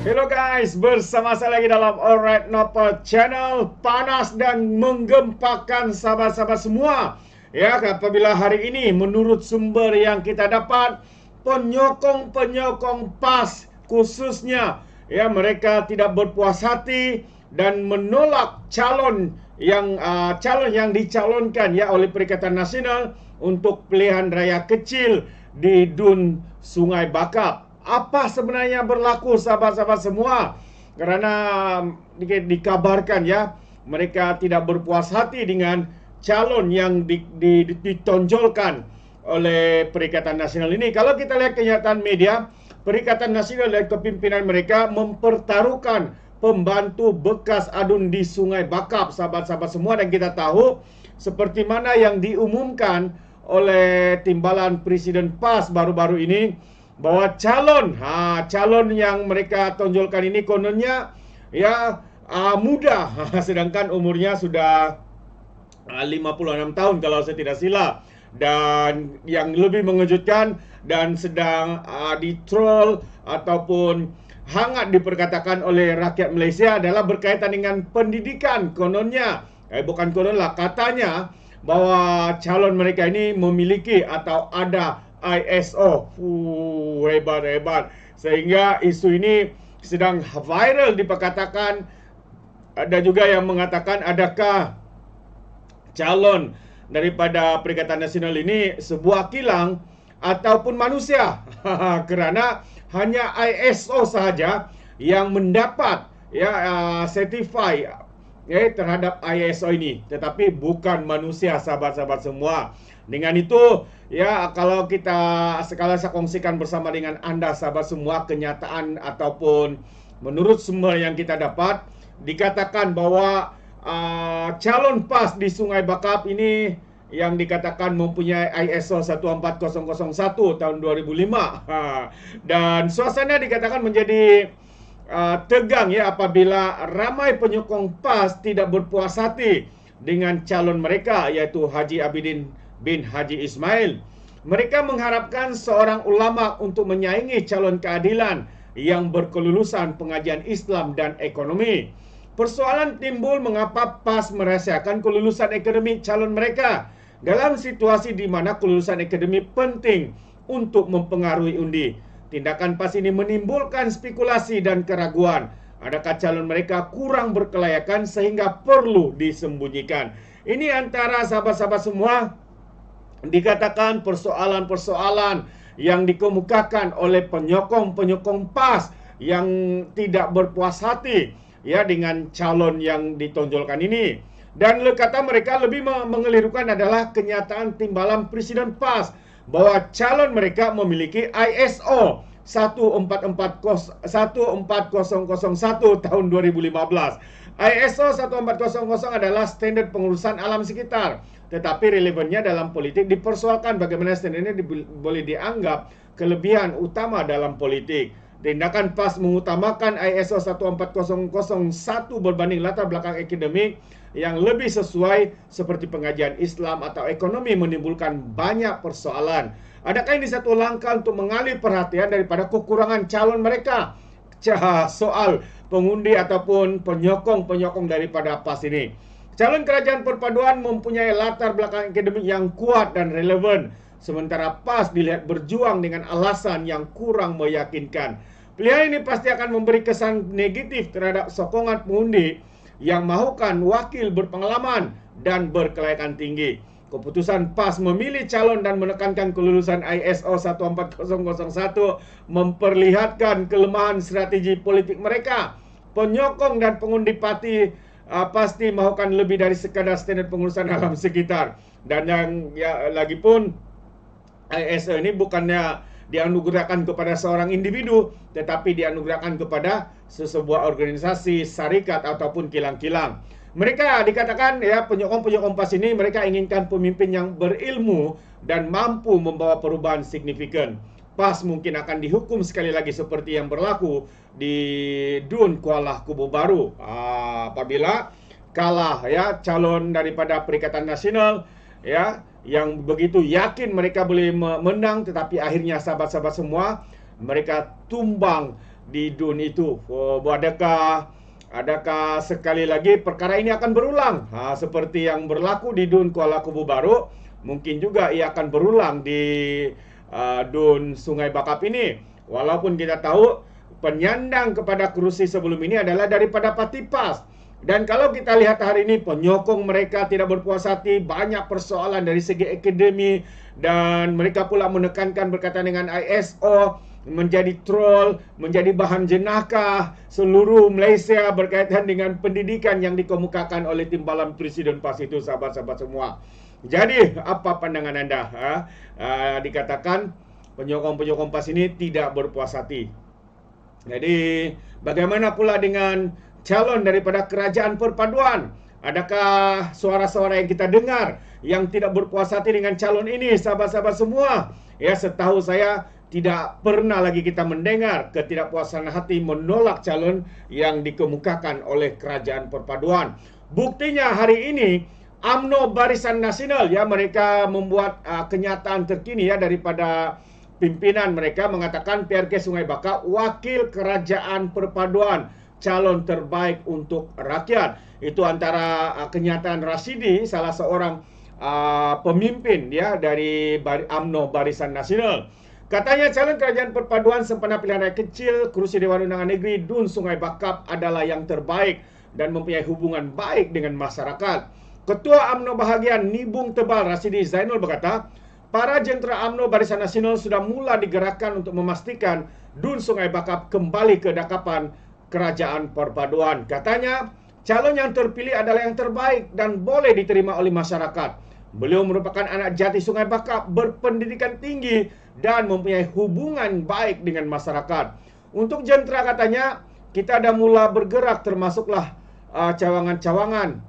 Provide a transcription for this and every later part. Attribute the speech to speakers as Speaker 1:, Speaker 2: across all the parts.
Speaker 1: Hello guys, bersama saya lagi dalam Alright Nopo Channel. Panas dan menggempakan sahabat-sahabat semua. Ya, apabila hari ini menurut sumber yang kita dapat, penyokong-penyokong PAS khususnya, ya, mereka tidak berpuas hati dan menolak calon yang dicalonkan ya oleh Perikatan Nasional untuk pilihan raya kecil di Dun Sungai Bakap. Apa sebenarnya berlaku sahabat-sahabat semua? Kerana dikabarkan ya, mereka tidak berpuas hati dengan calon yang ditonjolkan oleh Perikatan Nasional ini. Kalau kita lihat kenyataan media, Perikatan Nasional dan kepimpinan mereka mempertaruhkan pembantu bekas adun di Sungai Bakap, sahabat-sahabat semua. Dan kita tahu seperti mana yang diumumkan oleh timbalan Presiden PAS baru-baru ini, bahwa calon yang mereka tonjolkan ini kononnya ya muda, sedangkan umurnya sudah 56 tahun kalau saya tidak silap. Dan yang lebih mengejutkan dan sedang ditroll ataupun hangat diperkatakan oleh rakyat Malaysia adalah berkaitan dengan pendidikan. Kononnya, bukan kononlah, katanya bahwa calon mereka ini memiliki atau ada ISO. Hebat. Sehingga isu ini sedang viral diperkatakan. Ada juga yang mengatakan, adakah calon daripada Perikatan Nasional ini sebuah kilang ataupun manusia? Kerana hanya ISO sahaja yang mendapat certify terhadap ISO ini, tetapi bukan manusia, sahabat-sahabat semua. Dengan itu, ya, kalau saya kongsikan bersama dengan anda sahabat semua kenyataan ataupun menurut sumber yang kita dapat, dikatakan bahwa calon PAS di Sungai Bakap ini yang dikatakan mempunyai ISO 14001 tahun 2005. Dan suasana dikatakan menjadi tegang ya apabila ramai penyokong PAS tidak berpuas hati dengan calon mereka, iaitu Haji Abidin bin Haji Ismail. Mereka mengharapkan seorang ulama untuk menyaingi calon keadilan yang berkelulusan pengajian Islam dan ekonomi. Persoalan timbul mengapa PAS merahsiakan kelulusan akademik calon mereka dalam situasi di mana kelulusan akademik penting untuk mempengaruhi undi. Tindakan PAS ini menimbulkan spekulasi dan keraguan. Adakah calon mereka kurang berkelayakan sehingga perlu disembunyikan? Ini antara sahabat-sahabat semua dikatakan persoalan-persoalan yang dikemukakan oleh penyokong-penyokong PAS yang tidak berpuas hati ya dengan calon yang ditonjolkan ini. Dan kata mereka lebih mengelirukan adalah kenyataan timbalan Presiden PAS bahwa calon mereka memiliki ISO 14001 tahun 2015. ISO 14000 adalah standard pengurusan alam sekitar, tetapi relevannya dalam politik dipersoalkan bagaimana standard ini boleh dianggap kelebihan utama dalam politik. Tindakan PAS mengutamakan ISO 14001 berbanding latar belakang akademik yang lebih sesuai seperti pengajian Islam atau ekonomi menimbulkan banyak persoalan. Adakah ini satu langkah untuk mengalih perhatian daripada kekurangan calon mereka? Soal pengundi ataupun penyokong-penyokong daripada PAS ini. Calon kerajaan perpaduan mempunyai latar belakang akademik yang kuat dan relevan, sementara PAS dilihat berjuang dengan alasan yang kurang meyakinkan. Pilihan ini pasti akan memberi kesan negatif terhadap sokongan pengundi yang mahukan wakil berpengalaman dan berkelayakan tinggi. Keputusan PAS memilih calon dan menekankan kelulusan ISO 14001 memperlihatkan kelemahan strategi politik mereka. Penyokong dan pengundi parti pasti mahukan lebih dari sekadar standard pengurusan alam sekitar. Dan yang lagi pun, ISO ini bukannya dianugerahkan kepada seorang individu, tetapi dianugerahkan kepada sebuah organisasi, syarikat ataupun kilang-kilang. Mereka dikatakan ya, penyokong-penyokong PAS ini mereka inginkan pemimpin yang berilmu dan mampu membawa perubahan signifikan. PAS mungkin akan dihukum sekali lagi seperti yang berlaku di Dun Kuala Kubu Baru apabila kalah ya calon daripada Perikatan Nasional ya yang begitu yakin mereka boleh menang, tetapi akhirnya sahabat-sahabat semua mereka tumbang di DUN itu. Adakah sekali lagi perkara ini akan berulang? Seperti yang berlaku di DUN Kuala Kubu Baru, mungkin juga ia akan berulang di DUN Sungai Bakap ini. Walaupun kita tahu penyandang kepada kerusi sebelum ini adalah daripada Parti PAS. Dan kalau kita lihat hari ini, penyokong mereka tidak berpuas hati, banyak persoalan dari segi akademi, dan mereka pula menekankan berkaitan dengan ISO, menjadi troll, menjadi bahan jenakah seluruh Malaysia berkaitan dengan pendidikan yang dikemukakan oleh timbalan Presiden PAS itu, sahabat-sahabat semua. Jadi, apa pandangan anda? Dikatakan penyokong-penyokong PAS ini tidak berpuas hati. Jadi, bagaimana pula dengan calon daripada kerajaan perpaduan? Adakah suara-suara yang kita dengar yang tidak berpuas hati dengan calon ini, sahabat-sahabat semua? Ya, setahu saya tidak pernah lagi kita mendengar ketidakpuasan hati menolak calon yang dikemukakan oleh kerajaan perpaduan. Buktinya hari ini UMNO Barisan Nasional, ya, mereka membuat kenyataan terkini ya daripada pimpinan mereka, mengatakan PRK Sungai Bakap wakil kerajaan perpaduan calon terbaik untuk rakyat. Itu antara kenyataan Rasidi, salah seorang pemimpin ya dari UMNO Barisan Nasional. Katanya calon kerajaan perpaduan sempena pilihan rakyat kecil kerusi Dewan Undangan Negeri DUN Sungai Bakap adalah yang terbaik dan mempunyai hubungan baik dengan masyarakat. Ketua UMNO bahagian Nibung Tebal Rasidi Zainul berkata, para jentera UMNO Barisan Nasional sudah mula digerakkan untuk memastikan DUN Sungai Bakap kembali ke dakapan kerajaan perpaduan. Katanya, calon yang terpilih adalah yang terbaik dan boleh diterima oleh masyarakat. Beliau merupakan anak jati Sungai Bakap, berpendidikan tinggi dan mempunyai hubungan baik dengan masyarakat. Untuk jentera katanya, kita dah mula bergerak termasuklah cawangan-cawangan.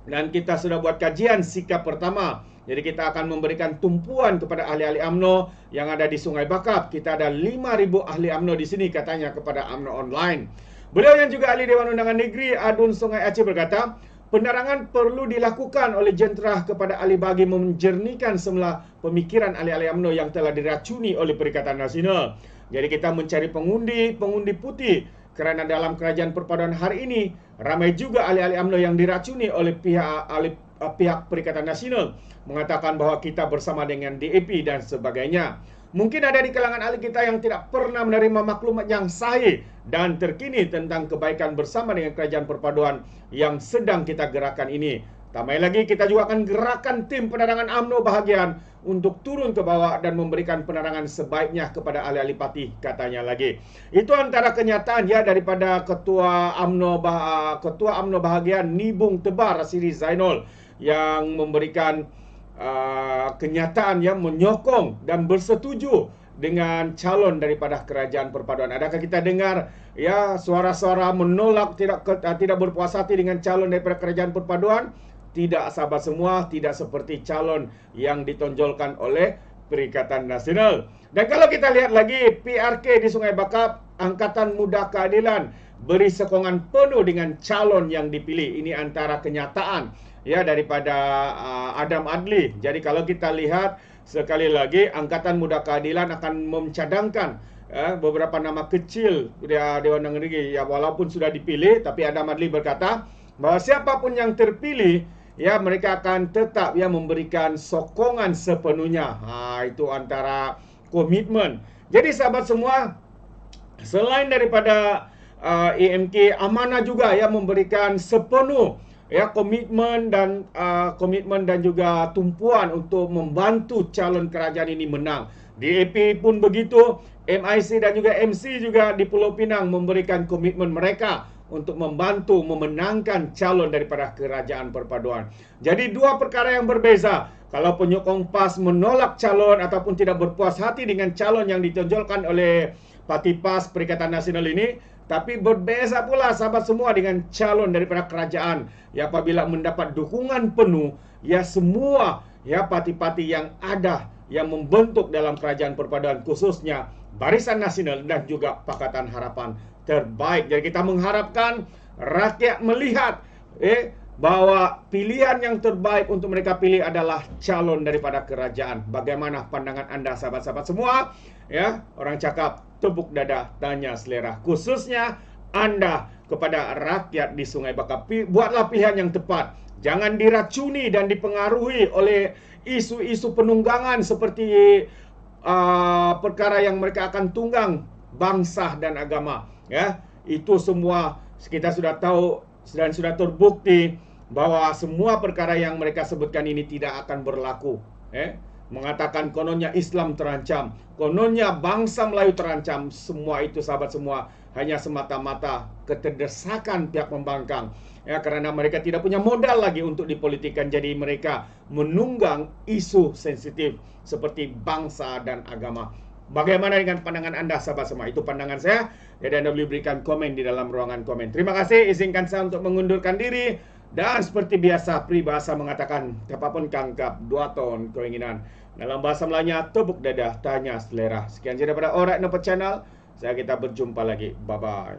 Speaker 1: Dan kita sudah buat kajian sikap pertama. Jadi kita akan memberikan tumpuan kepada ahli-ahli UMNO yang ada di Sungai Bakap. Kita ada 5,000 ahli UMNO di sini katanya kepada UMNO Online. Beliau yang juga ahli Dewan Undangan Negeri DUN Sungai Aceh berkata, penerangan perlu dilakukan oleh jentera kepada ahli bagi menjernihkan semula pemikiran ahli-ahli UMNO yang telah diracuni oleh Perikatan Nasional. Jadi kita mencari pengundi putih, kerana dalam kerajaan perpaduan hari ini ramai juga ahli-ahli UMNO yang diracuni oleh pihak Perikatan Nasional, mengatakan bahawa kita bersama dengan DAP dan sebagainya. Mungkin ada di kalangan ahli kita yang tidak pernah menerima maklumat yang sahih dan terkini tentang kebaikan bersama dengan kerajaan perpaduan yang sedang kita gerakan ini. Tambah lagi, kita juga akan gerakan tim penerangan UMNO bahagian untuk turun ke bawah dan memberikan penerangan sebaiknya kepada ahli-ahli parti, katanya lagi. Itu antara kenyataan ya daripada Ketua UMNO bahagian Nibung Tebal Rasidi Zainul yang memberikan kenyataan yang menyokong dan bersetuju dengan calon daripada kerajaan perpaduan. Adakah kita dengar ya suara-suara menolak, tidak berpuas hati dengan calon daripada kerajaan perpaduan? Tidak, sahabat semua, tidak seperti calon yang ditonjolkan oleh Perikatan Nasional. Dan kalau kita lihat lagi PRK di Sungai Bakap, Angkatan Muda Keadilan beri sokongan penuh dengan calon yang dipilih. Ini antara kenyataan ya daripada Adam Adli. Jadi kalau kita lihat sekali lagi, Angkatan Muda Keadilan akan mencadangkan beberapa nama kecil Dewan Undangan Negeri ya, walaupun sudah dipilih, tapi Adam Adli berkata bahawa siapapun yang terpilih ya mereka akan tetap ya memberikan sokongan sepenuhnya. Itu antara komitmen. Jadi sahabat semua, selain daripada AMK, Amanah juga ya memberikan sepenuh ya komitmen dan juga tumpuan untuk membantu calon kerajaan ini menang. DAP pun begitu, MIC dan juga MC juga di Pulau Pinang memberikan komitmen mereka untuk membantu memenangkan calon daripada kerajaan perpaduan. Jadi dua perkara yang berbeza. Kalau penyokong PAS menolak calon ataupun tidak berpuas hati dengan calon yang ditonjolkan oleh Parti PAS Perikatan Nasional ini, tapi berbeza pula sahabat semua dengan calon daripada kerajaan yang apabila mendapat dukungan penuh ya semua ya parti-parti yang ada yang membentuk dalam kerajaan perpaduan, khususnya Barisan Nasional dan juga Pakatan Harapan terbaik. Jadi kita mengharapkan rakyat melihat bahwa pilihan yang terbaik untuk mereka pilih adalah calon daripada kerajaan. Bagaimana pandangan anda sahabat-sahabat semua? Ya, orang cakap tepuk dada, tanya selera. Khususnya anda kepada rakyat di Sungai Bakar. Buatlah pilihan yang tepat. Jangan diracuni dan dipengaruhi oleh isu-isu penunggangan seperti perkara yang mereka akan tunggang bangsa dan agama. Ya, itu semua kita sudah tahu dan sudah terbukti bahwa semua perkara yang mereka sebutkan ini tidak akan berlaku. Mengatakan kononnya Islam terancam, kononnya bangsa Melayu terancam. Semua itu sahabat semua hanya semata-mata keterdesakan pihak pembangkang. Ya, karena mereka tidak punya modal lagi untuk dipolitikan. Jadi mereka menunggang isu sensitif seperti bangsa dan agama. Bagaimana dengan pandangan anda sahabat semua? Itu pandangan saya. Jadi anda boleh berikan komen di dalam ruangan komen. Terima kasih. Izinkan saya untuk mengundurkan diri. Dan seperti biasa, peribahasa mengatakan, apapun kangkap, 2 ton keinginan. Dalam bahasa Melayunya, tepuk dada, tanya selera. Sekian saja daripada Alright Nampak Channel. Kita berjumpa lagi. Bye-bye.